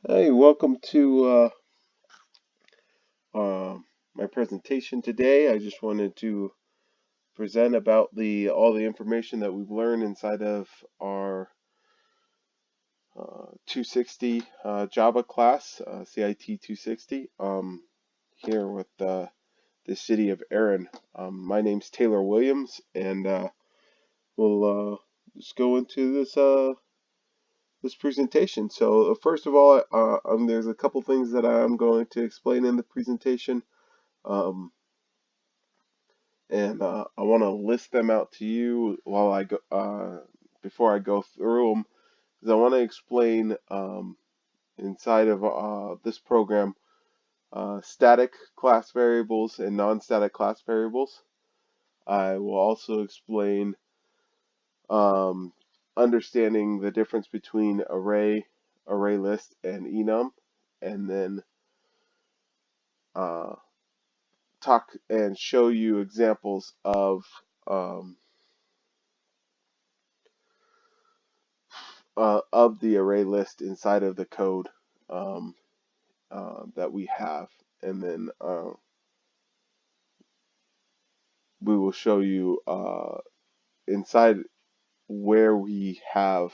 Hey, welcome to uh, my presentation today. I just wanted to present about the all the information that we've learned inside of our 260 Java class, CIT 260, here with the city of Aaron. My name's Taylor Williams, and we'll just go into this presentation. So first of all, there's a couple things that I'm going to explain in the presentation. Um, and I want to list them out to you while I go before I go through them, because I want to explain inside of this program static class variables and non-static class variables. I will also explain um, understanding the difference between array list, and enum, and then uh, talk and show you examples of the array list inside of the code um, that we have, and then we will show you inside where we have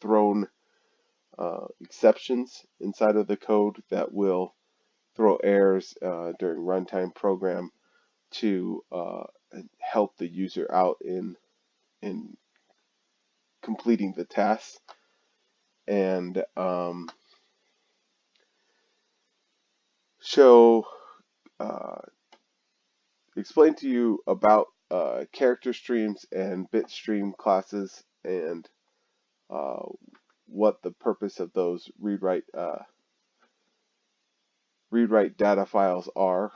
thrown exceptions inside of the code that will throw errors during runtime program to help the user out in completing the task, and show uh, explain to you about character streams and bit stream classes, and uh, what the purpose of those read-write data files are,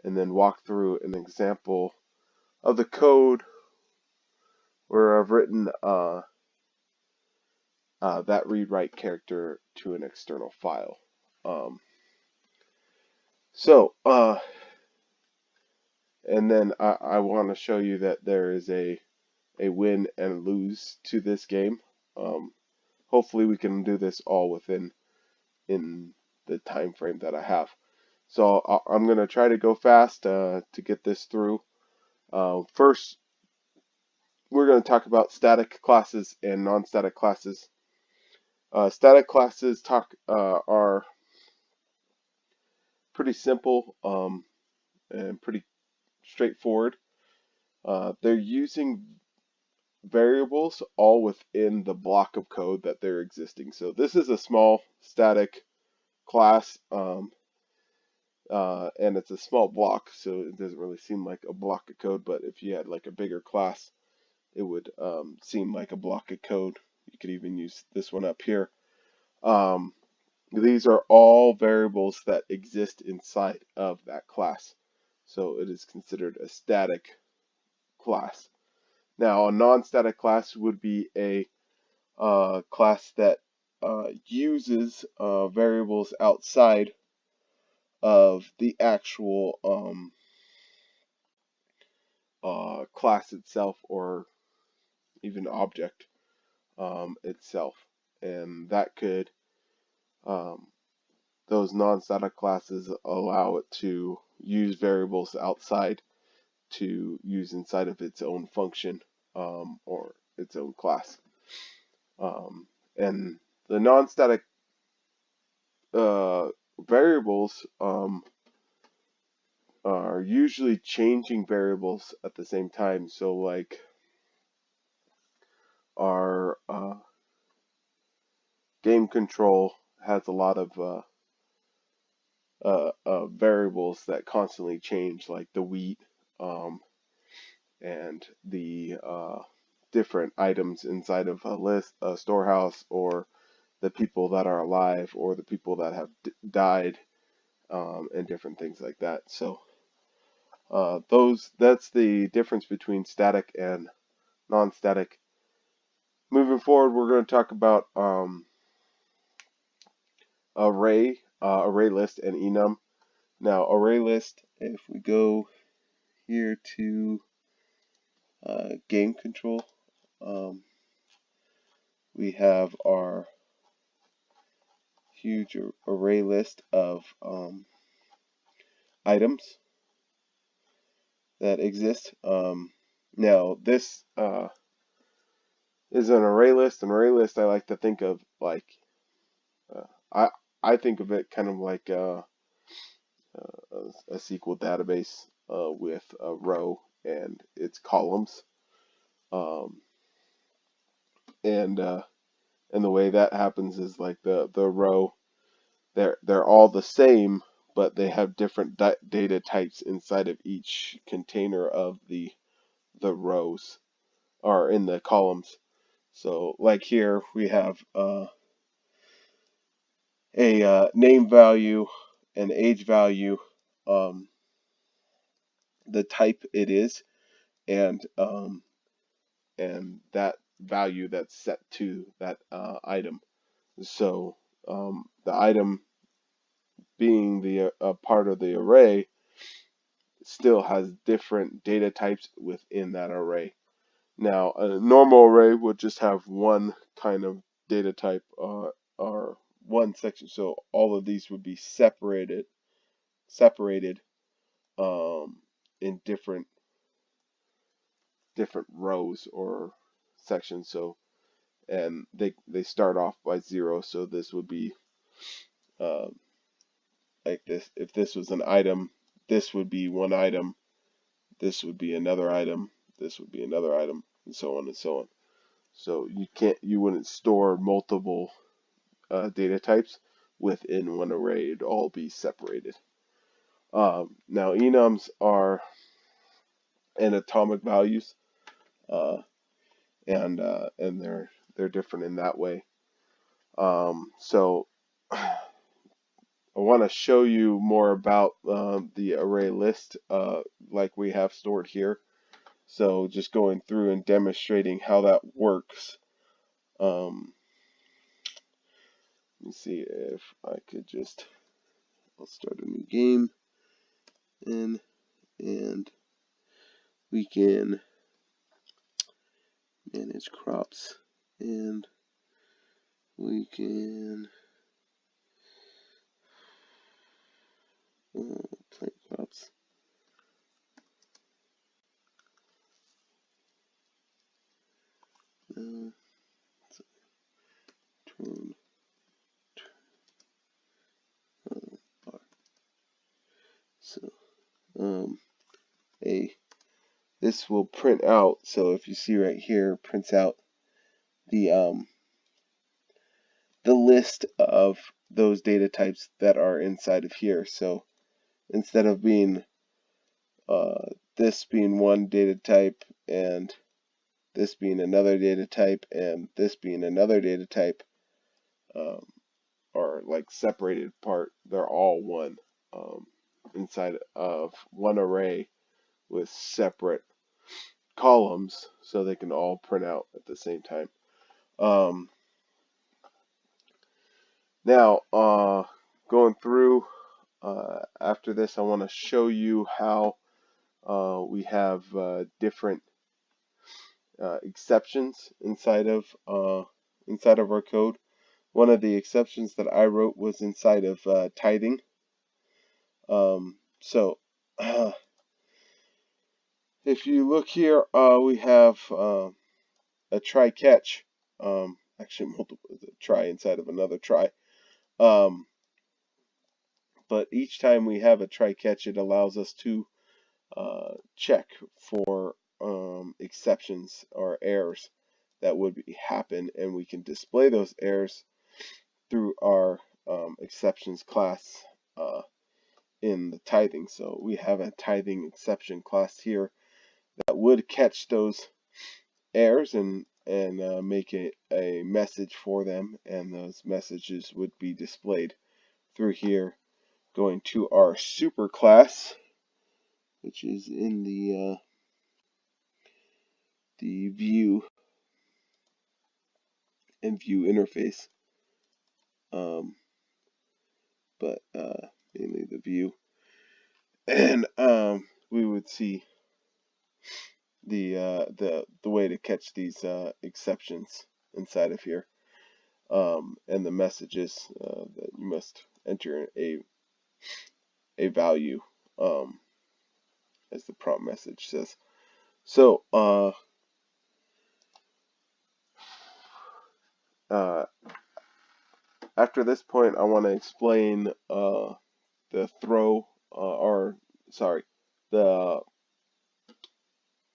and then walk through an example of the code where I've written that read-write character to an external file. Um, so, and then I want to show you that there is a win and lose to this game. Hopefully we can do this all within in the time frame that I have. So I'm going to try to go fast to get this through. First, we're going to talk about static classes and non-static classes. Static classes are pretty simple and pretty straightforward. They're using variables all within the block of code that they're existing. So this is a small static class, and it's a small block, so it doesn't really seem like a block of code. But if you had like a bigger class, it would seem like a block of code. You could even use this one up here. Um, these are all variables that exist inside of that class, so it is considered a static class. Now, a non-static class would be a class that uses variables outside of the actual class itself, or even object itself, and that could um, those non-static classes allow it to use variables outside to use inside of its own function or its own class. And the non-static variables are usually changing variables at the same time. So like our game control has a lot of variables that constantly change, like the wheat and the different items inside of a list, a storehouse, or the people that are alive, or the people that have died, and different things like that. So that's the difference between static and non-static. Moving forward, we're going to talk about array list, and enum. Now, array list, if we go here to game control, we have our huge array list of items that exist. Now this is an array list. An array list I like to think of like I think of it kind of like a SQL database with a row and its columns, um, and the way that happens is like the row, they're all the same, but they have different data types inside of each container of the rows or in the columns. So like here we have a name value, an age value, the type it is, and that value that's set to that item. So the item being the part of the array still has different data types within that array. Now, a normal array would just have one kind of data type or one section, so all of these would be separated in different rows or sections. So, and they start off by 0. So this would be like this. If this was an item, this would be one item. This would be another item. This would be another item, and so on and so on. So you wouldn't store multiple data types within one array. It'd all be separated. Now enums are atomic values, and they're different in that way. So I want to show you more about the array list like we have stored here. So just going through and demonstrating how that works. Let me see if I could just, I'll start a new game and we can manage crops and we can plant crops. Turn bar. So this will print out. So if you see right here, prints out the list of those data types that are inside of here. So instead of being this being one data type and this being another data type and this being another data type, or like separated part, they're all one inside of one array with separate columns, so they can all print out at the same time. Now going through after this, I want to show you how we have different exceptions inside of our code. One of the exceptions that I wrote was inside of tithing. So if you look here, we have a try catch. Actually, multiple try inside of another try. But each time we have a try catch, it allows us to check for exceptions or errors that would happen, and we can display those errors through our exceptions class in the tithing. So we have a tithing exception class here that would catch those errors and make a message for them, and those messages would be displayed through here, going to our super class, which is in the view and view interface, but mainly the view, and we would see the way to catch these exceptions inside of here. and the messages that you must enter a value, as the prompt message says. So after this point, I want to explain the throw, or sorry, the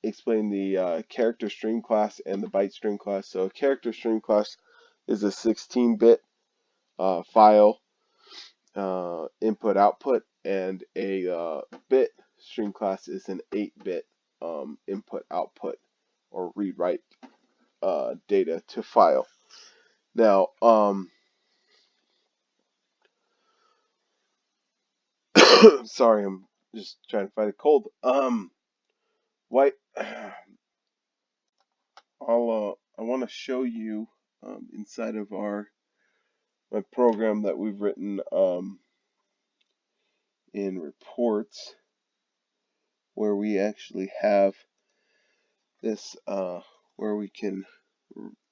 explain the character stream class and the byte stream class. So a character stream class is a 16-bit file input output, and a bit stream class is an 8-bit input output or read write data to file. Now sorry, I'm just trying to fight a cold. White I want to show you inside of my program that we've written in reports, where we actually have this where we can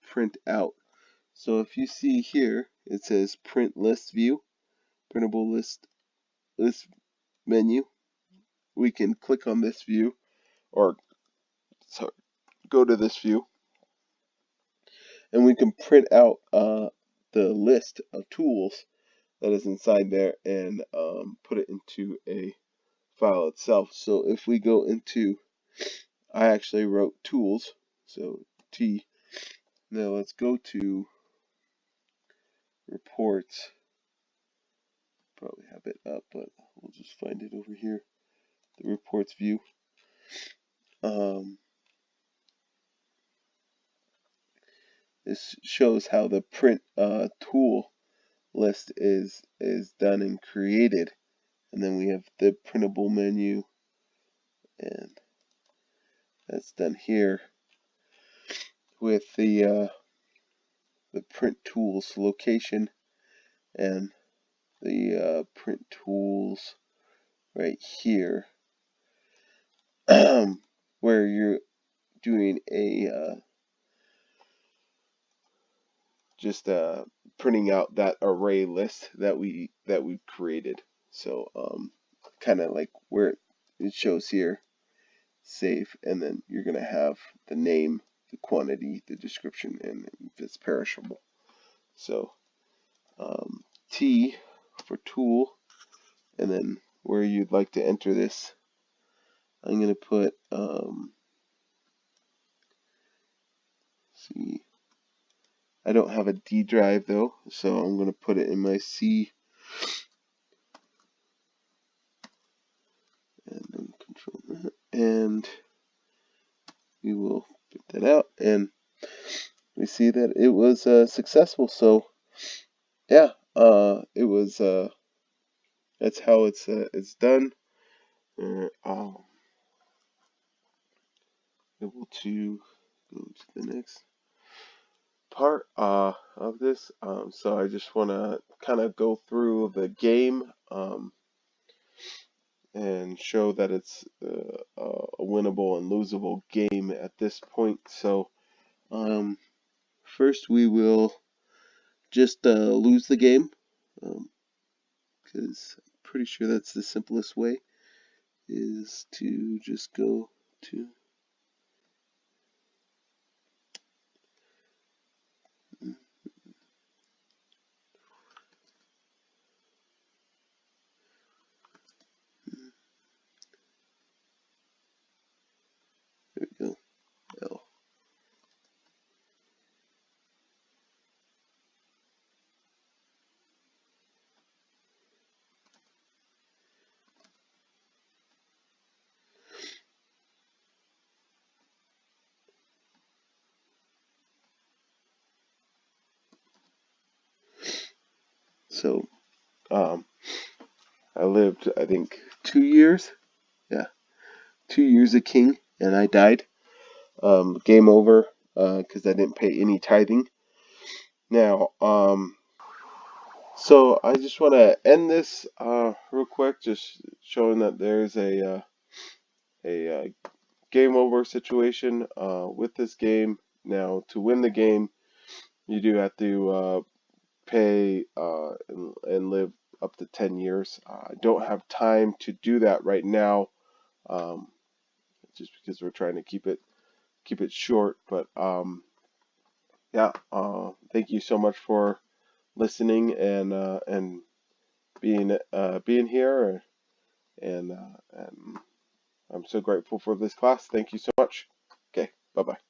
print out. So if you see here, it says print list view, printable list menu. We can click on this view, or sorry, go to this view, and we can print out the list of tools that is inside there and put it into a file itself. So if we go into, I actually wrote tools, so T. Now let's go to reports. Probably have it up, but we'll just find it over here. The reports view. This shows how the print tool list is done and created, and then we have the printable menu, and that's done here with the print tools location and the print tools right here, where you're doing a just printing out that array list that we've created. So kind of like where it shows here, save, and then you're gonna have the name, the quantity, the description, and if it's perishable. So T for tool, and then where you'd like to enter this, I'm gonna put see, I don't have a D drive though, so I'm gonna put it in my C, and then control that, and we will put that out, and we see that it was successful. So yeah, it was that's how it's done. Able to go to the next part of this. So I just want to kind of go through the game and show that it's a winnable and losable game at this point. So first we will just lose the game, because I'm pretty sure that's the simplest way, is to just go to there we go, L. So I lived, I think, 2 years. Yeah, 2 years a king, and I died. Game over, because I didn't pay any tithing. Now, so I just want to end this real quick, just showing that there's a game over situation with this game. Now, to win the game, you do have to pay and live up to 10 years. I don't have time to do that right now, um, just because we're trying to keep it short. But yeah, thank you so much for listening and being here, and I'm so grateful for this class. Thank you so much. Okay, bye bye.